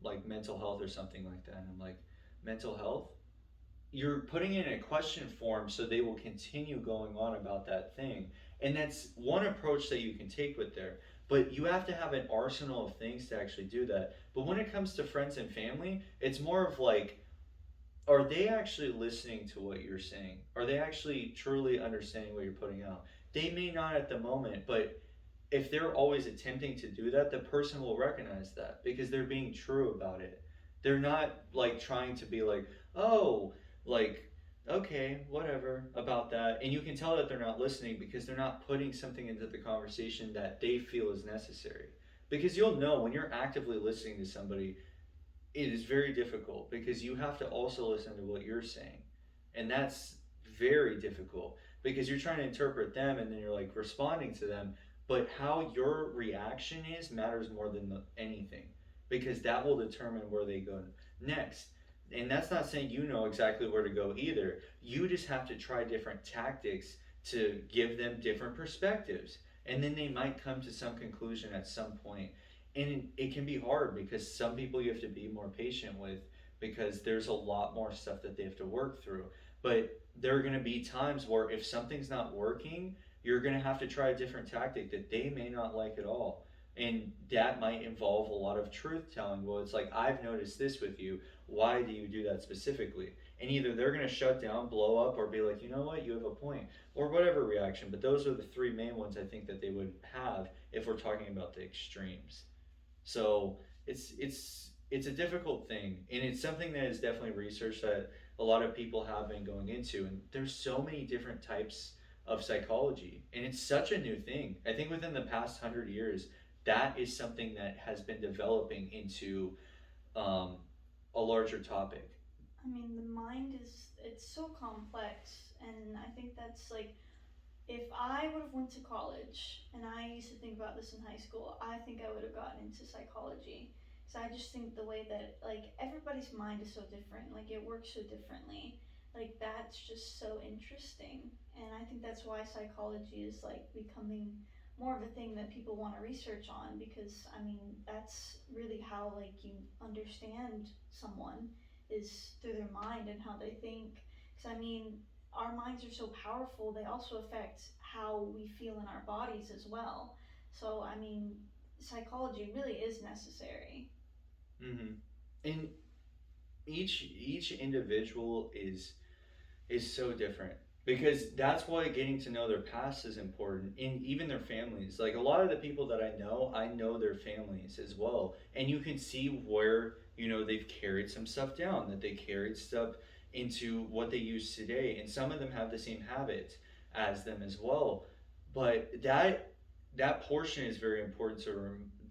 like mental health or something like that, and I'm like, mental health, you're putting it in a question form so they will continue going on about that thing. And that's one approach that you can take with there, but you have to have an arsenal of things to actually do that. But when it comes to friends and family, it's more of like, are they actually listening to what you're saying? Are they actually truly understanding what you're putting out? They may not at the moment, but if they're always attempting to do that, the person will recognize that because they're being true about it. They're not like trying to be like, oh, like, okay, whatever about that. And you can tell that they're not listening because they're not putting something into the conversation that they feel is necessary. Because you'll know when you're actively listening to somebody, it is very difficult because you have to also listen to what you're saying. And that's very difficult because you're trying to interpret them and then you're like responding to them. But how your reaction is matters more than anything, because that will determine where they go next. And that's not saying you know exactly where to go either. You just have to try different tactics to give them different perspectives. And then they might come to some conclusion at some point. And it can be hard because some people you have to be more patient with because there's a lot more stuff that they have to work through. But there are going to be times where if something's not working, you're going to have to try a different tactic that they may not like at all. And that might involve a lot of truth telling. Well, it's like, I've noticed this with you. Why do you do that specifically? And either they're going to shut down, blow up, or be like, you know what, you have a point, or whatever reaction. But those are the three main ones I think that they would have if we're talking about the extremes. So it's a difficult thing, and it's something that is definitely research that a lot of people have been going into. And there's so many different types of psychology, and it's such a new thing. I think within the past 100 years, that is something that has been developing into um, a larger topic. I mean, the mind is, it's so complex, and I think that's like if I would have went to college, and I used to think about this in high school, I think I would have gotten into psychology. So I just think the way that like everybody's mind is so different, like it works so differently. Like that's just so interesting, and I think that's why psychology is like becoming more of a thing that people want to research on, because I mean that's really how like you understand someone is through their mind and how they think. Because I mean our minds are so powerful, they also affect how we feel in our bodies as well. So, I mean, psychology really is necessary. Hmm. And each individual is so different, because that's why getting to know their past is important, and even their families. Like a lot of the people that I know their families as well, and you can see where they've carried some stuff down, that they carried stuff into what they use today, and some of them have the same habits as them as well. But that portion is very important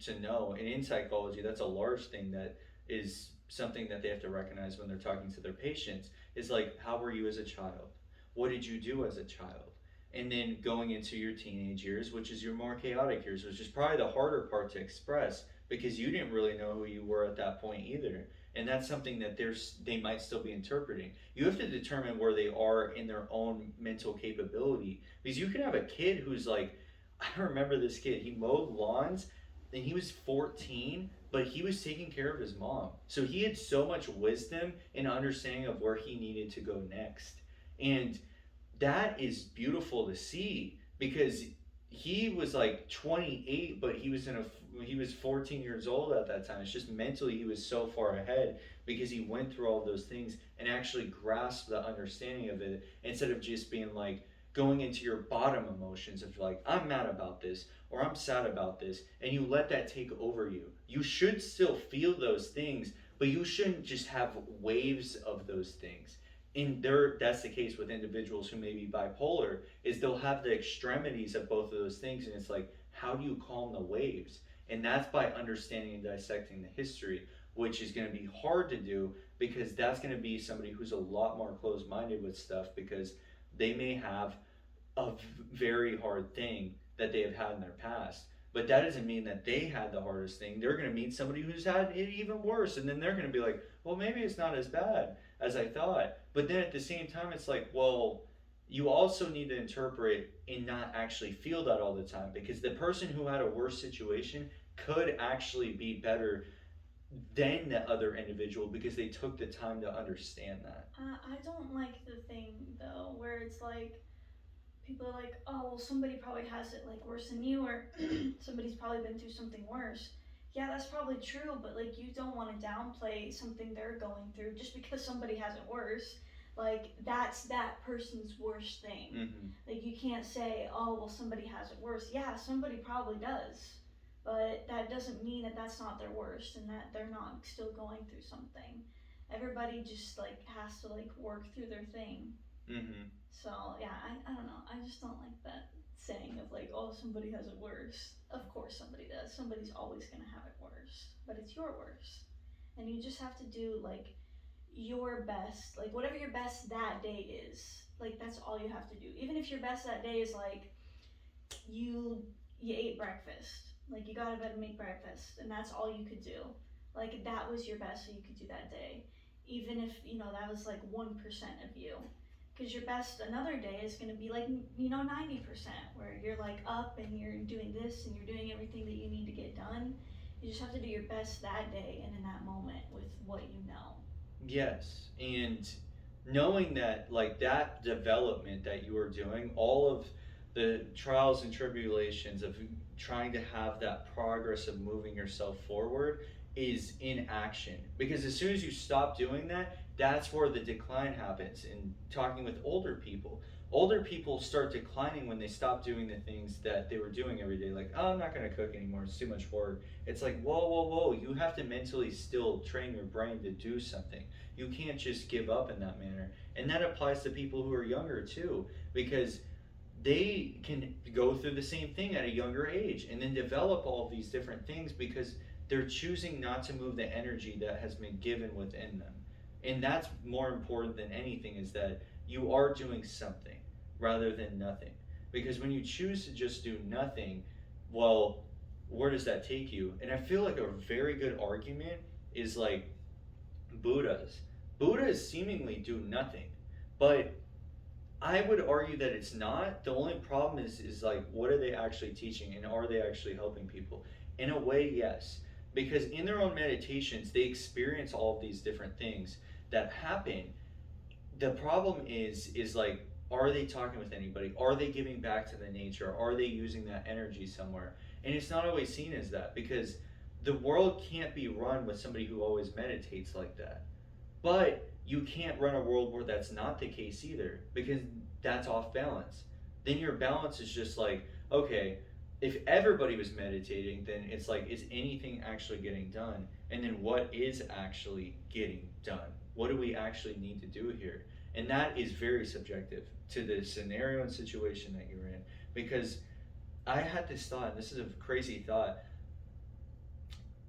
to know, and in psychology that's a large thing that is something that they have to recognize when they're talking to their patients, is like, how were you as a child? What did you do as a child? And then going into your teenage years, which is your more chaotic years, which is probably the harder part to express, because you didn't really know who you were at that point either. And that's something that they might still be interpreting. You have to determine where they are in their own mental capability, because you can have a kid who's like, I remember this kid. He mowed lawns, and he was 14, but he was taking care of his mom. So he had so much wisdom and understanding of where he needed to go next. And that is beautiful to see, because he was like 28, but he was 14 years old at that time. It's just mentally he was so far ahead, because he went through all those things and actually grasped the understanding of it, instead of just being like going into your bottom emotions of like, I'm mad about this or I'm sad about this, and you let that take over you. You should still feel those things, but you shouldn't just have waves of those things. And that's the case with individuals who may be bipolar, is they'll have the extremities of both of those things, and it's like, how do you calm the waves? And that's by understanding and dissecting the history, which is going to be hard to do, because that's going to be somebody who's a lot more closed-minded with stuff, because they may have a very hard thing that they have had in their past. But that doesn't mean that they had the hardest thing. They're going to meet somebody who's had it even worse, and then they're going to be like, well, maybe it's not as bad as I thought. But then at the same time, it's like, well, you also need to interpret and not actually feel that all the time, because the person who had a worse situation could actually be better than the other individual, because they took the time to understand that. I don't like the thing though, where it's like people are like, oh, well, somebody probably has it like worse than you, or somebody's probably been through something worse. Yeah, that's probably true, but like you don't want to downplay something they're going through just because somebody has it worse. Like that's that person's worst thing. Mm-hmm. Like you can't say, oh, well, somebody has it worse. Yeah, somebody probably does, but that doesn't mean that that's not their worst and that they're not still going through something. Everybody just like has to like work through their thing. Mm-hmm. So yeah, I don't know. I just don't like that saying of like, oh, somebody has it worse. Of course somebody does. Somebody's always gonna have it worse, but it's your worst, and you just have to do like your best, like whatever your best that day is. Like that's all you have to do. Even if your best that day is like you ate breakfast, like you got out of bed and make breakfast, and that's all you could do. Like that was your best, so you could do that day. Even if that was like 1% of you, because your best another day is going to be like 90%, where you're like up and you're doing this and you're doing everything that you need to get done. You just have to do your best that day and in that moment with what you know. Yes, and knowing that, like, that development that you are doing, all of the trials and tribulations of trying to have that progress of moving yourself forward is in action. Because as soon as you stop doing that, that's where the decline happens. In talking with older people start declining when they stop doing the things that they were doing every day. Like, oh, I'm not going to cook anymore, it's too much work. It's like, whoa, whoa, whoa, you have to mentally still train your brain to do something. You can't just give up in that manner. And that applies to people who are younger too, because they can go through the same thing at a younger age and then develop all of these different things, because they're choosing not to move the energy that has been given within them. And that's more important than anything, is that you are doing something rather than nothing. Because when you choose to just do nothing, well, where does that take you? And I feel like a very good argument is like Buddha's. Buddhas seemingly do nothing, but I would argue that it's not. The only problem is like what are they actually teaching and are they actually helping people? In a way, yes. Because in their own meditations, they experience all of these different things that happen. The problem is like are they talking with anybody? Are they giving back to the nature? Are they using that energy somewhere? And it's not always seen as that because the world can't be run with somebody who always meditates like that. But you can't run a world where that's not the case either because that's off balance. Then your balance is just like, okay, if everybody was meditating, then it's like, is anything actually getting done? And then what is actually getting done? What do we actually need to do here? And that is very subjective to the scenario and situation that you're in. Because I had this thought, and this is a crazy thought.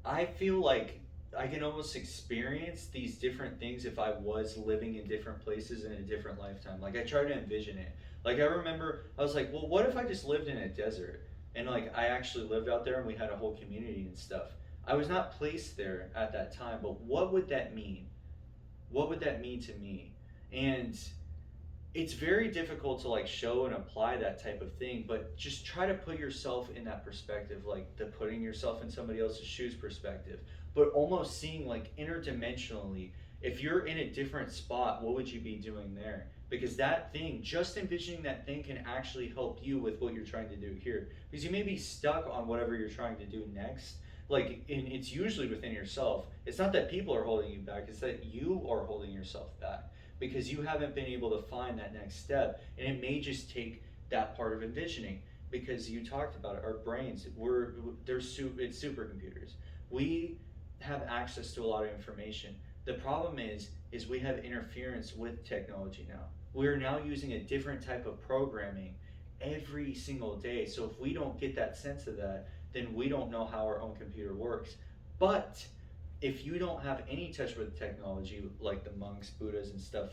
I feel like I can almost experience these different things if I was living in different places in a different lifetime. Like I try to envision it. Like I remember I was like, well, what if I just lived in a desert and like I actually lived out there and we had a whole community and stuff. I was not placed there at that time, but what would that mean? What would that mean to me? And it's very difficult to like show and apply that type of thing, but just try to put yourself in that perspective, like the putting yourself in somebody else's shoes perspective, but almost seeing like interdimensionally, if you're in a different spot, what would you be doing there? Because that thing, just envisioning that thing can actually help you with what you're trying to do here. Because you may be stuck on whatever you're trying to do next. Like, and it's usually within yourself. It's not that people are holding you back, it's that you are holding yourself back because you haven't been able to find that next step. And it may just take that part of envisioning because you talked about it. Our brains, it's supercomputers. We have access to a lot of information. The problem is we have interference with technology now. We're now using a different type of programming every single day. So if we don't get that sense of that, then we don't know how our own computer works. But if you don't have any touch with technology, like the monks, Buddhas, and stuff,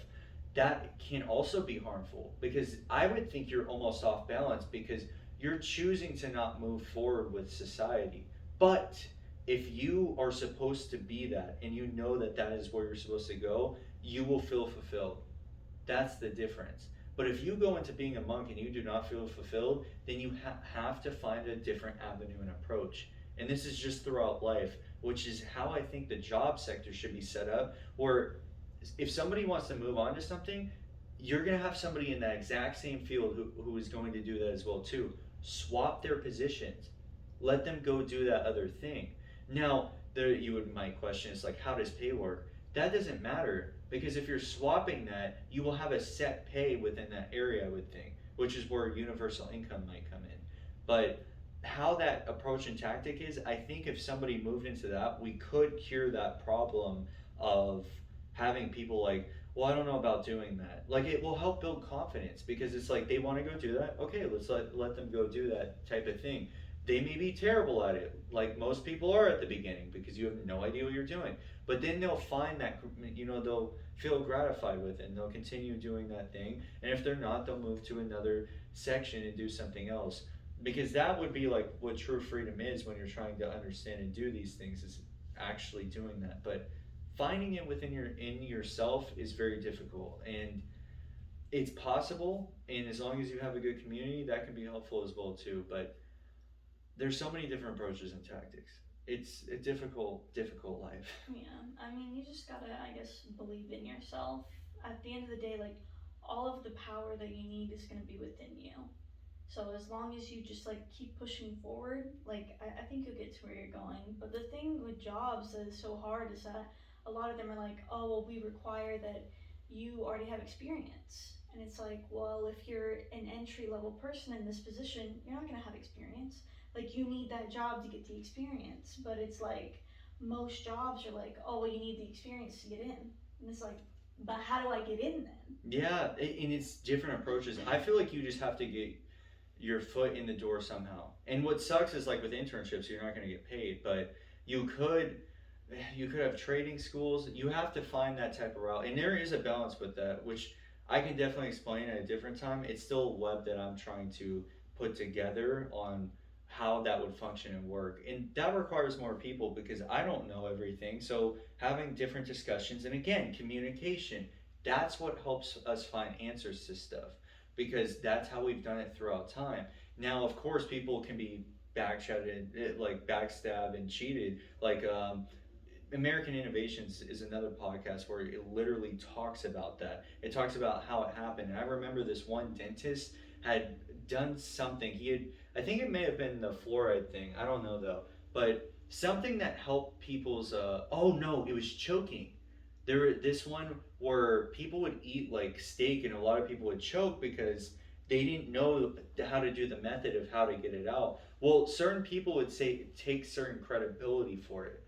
that can also be harmful because I would think you're almost off balance because you're choosing to not move forward with society. But if you are supposed to be that and you know that that is where you're supposed to go, you will feel fulfilled. That's the difference. But if you go into being a monk and you do not feel fulfilled, then you have to find a different avenue and approach. And this is just throughout life, which is how I think the job sector should be set up, where if somebody wants to move on to something, you're going to have somebody in that exact same field who is going to do that as well too. Swap their positions. Let them go do that other thing. Now, my question is like, how does pay work? That doesn't matter because if you're swapping that, you will have a set pay within that area, I would think, which is where universal income might come in. But how that approach and tactic is, I think if somebody moved into that, we could cure that problem of having people like, well, I don't know about doing that. Like it will help build confidence because it's like they want to go do that. Okay, let's let them go do that type of thing. They may be terrible at it, like most people are at the beginning because you have no idea what you're doing. But then they'll find that, they'll feel gratified with it and they'll continue doing that thing. And if they're not, they'll move to another section and do something else. Because that would be like what true freedom is when you're trying to understand and do these things is actually doing that. But finding it in yourself is very difficult. And it's possible, and as long as you have a good community, that can be helpful as well too. But there's so many different approaches and tactics. It's a difficult life. Yeah, I mean, you just gotta, I guess, believe in yourself. At the end of the day, like, all of the power that you need is gonna be within you. So as long as you just like keep pushing forward, like I think you'll get to where you're going. But the thing with jobs that is so hard is that a lot of them are like, oh well, we require that you already have experience. And it's like, well, if you're an entry level person in this position, you're not gonna have experience. Like you need that job to get the experience. But it's like most jobs are like, oh well, you need the experience to get in. And it's like, but how do I get in then? Yeah, and it's different approaches. I feel like you just have to get your foot in the door somehow. And what sucks is like with internships, you're not going to get paid, but you could have trading schools. You have to find that type of route, and there is a balance with that, which I can definitely explain at a different time. It's still web that I'm trying to put together on how that would function and work. And that requires more people because I don't know everything. So having different discussions and again, communication, that's what helps us find answers to stuff because that's how we've done it throughout time. Now, of course, people can be backchatted, like backstabbed and cheated. Like American Innovations is another podcast where it literally talks about that. It talks about how it happened. And I remember this one dentist had done something. He had, I think it may have been the fluoride thing. I don't know though. But something that helped people's, oh no, it was choking. This one where people would eat like steak and a lot of people would choke because they didn't know how to do the method of how to get it out. Well, certain people would say take certain credibility for it.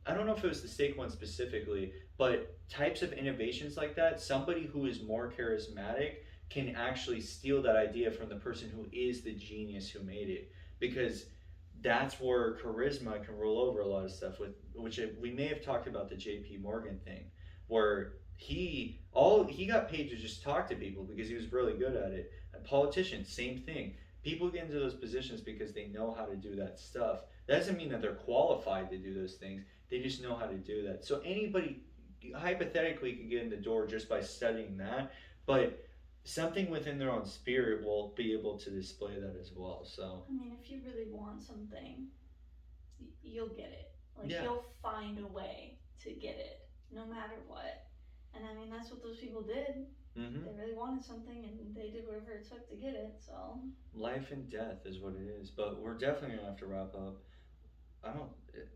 I don't know if it was the steak one specifically, but types of innovations like that, somebody who is more charismatic can actually steal that idea from the person who is the genius who made it. Because that's where charisma can roll over a lot of stuff with which we may have talked about the JP Morgan thing where he got paid to just talk to people because he was really good at it. And politicians, same thing. People get into those positions because they know how to do that stuff. That doesn't mean that they're qualified to do those things. They just know how to do that. So anybody hypothetically can get in the door just by studying that, but something within their own spirit will be able to display that as well. So I mean, if you really want something, you'll get it. Like yeah. you'll find a way to get it, no matter what. And I mean, that's what those people did. Mm-hmm. They really wanted something, and they did whatever it took to get it. So life and death is what it is. But we're definitely gonna have to wrap up. I don't.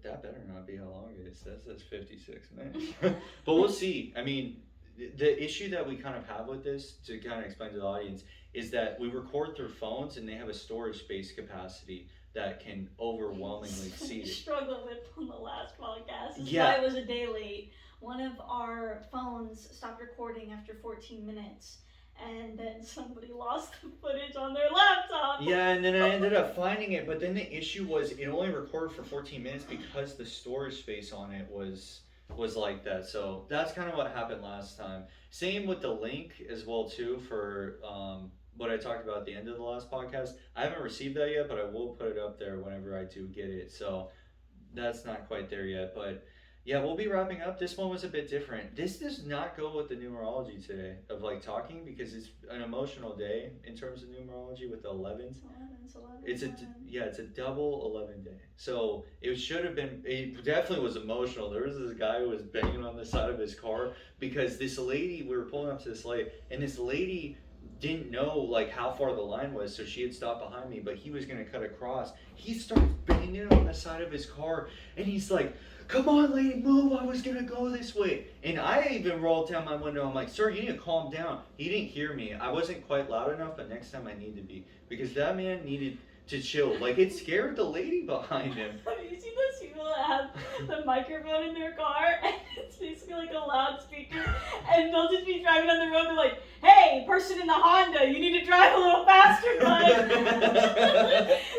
That better not be how long it is. That says 56 minutes. But we'll see. I mean, the issue that we kind of have with this, to kind of explain to the audience, is that we record through phones and they have a storage space capacity that can overwhelmingly exceed it. Struggled with on the last podcast. That's Yeah. why I was a day late. One of our phones stopped recording after 14 minutes, and then somebody lost the footage on their laptop. Yeah, and then I ended up finding it, but then the issue was it only recorded for 14 minutes because the storage space on it was like that. So that's kind of what happened last time. Same with the link as well too for what I talked about at the end of the last podcast. I haven't received that yet, but I will put it up there whenever I do get it. So that's not quite there yet, but yeah, we'll be wrapping up. This one was a bit different. This does not go with the numerology today of like talking because it's an emotional day in terms of numerology with the 11s. It's a double 11 day. So it should have been. It definitely was emotional. There was this guy who was banging on the side of his car because this lady. We were pulling up to this lady, and this lady didn't know like how far the line was, so she had stopped behind me, but he was gonna cut across. He starts banging on the side of his car, and he's like, "Come on, lady, move! I was gonna go this way." And I even rolled down my window. I'm like, "Sir, you need to calm down." He didn't hear me. I wasn't quite loud enough, but next time I need to be because that man needed to chill. Like it scared the lady behind him. Have you seen those people that have the microphone in their car and it's basically like a loudspeaker, and they'll just be driving on the road. They're like, "Hey, person in the Honda, you need to drive a little faster, bud."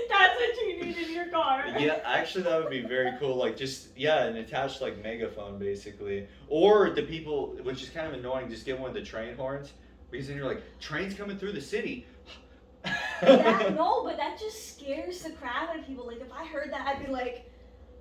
That's what you need in your car. Yeah, actually that would be very cool. Like just an attached like megaphone basically, or the people, which is kind of annoying, just get one of the train horns because then you're like, "Train's coming through the city." Yeah, no, but that just scares the crap out of people. Like if I heard that, I'd be like,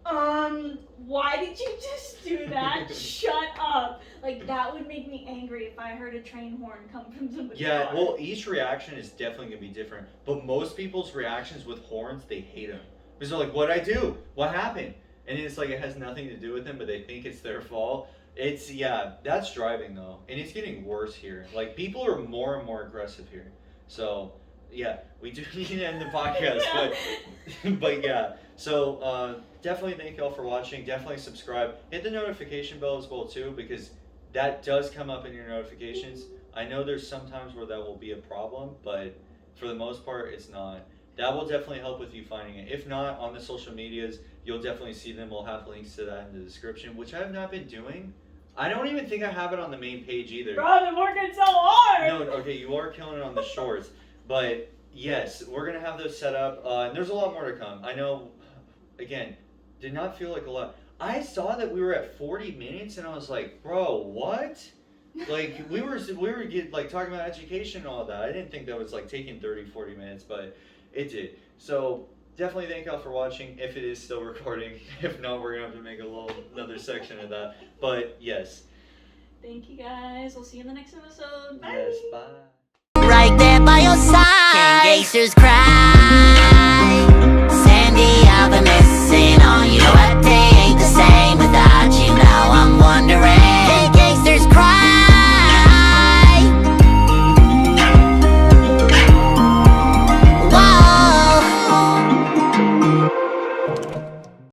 why did you just do that? Shut up. Like that would make me angry if I heard a train horn come from somebody's car. Well, each reaction is definitely gonna be different, but most people's reactions with horns, they hate them because they're like, "What'd I do? What happened?" And it's like it has nothing to do with them, but they think it's their fault. It's that's driving though, and it's getting worse here. Like people are more and more aggressive here. So we do need to end the podcast, but yeah. So definitely thank y'all for watching. Definitely subscribe. Hit the notification bell as well too, because that does come up in your notifications. I know there's some times where that will be a problem, but for the most part, it's not. That will definitely help with you finding it. If not, on the social medias, you'll definitely see them. We'll have links to that in the description, which I have not been doing. I don't even think I have it on the main page either. Bro, I've been working so hard. No, okay, you are killing it on the shorts. But yes, we're going to have those set up. And there's a lot more to come. I know, again, did not feel like a lot. I saw that we were at 40 minutes and I was like, bro, what? Like we were talking about education and all that. I didn't think that was like taking 30, 40 minutes, but it did. So definitely thank y'all for watching. If it is still recording, if not, we're gonna have to make another section of that. But yes. Thank you guys. We'll see you in the next episode. Bye. Yes. Bye. Right there by your side. Can gangsters cry?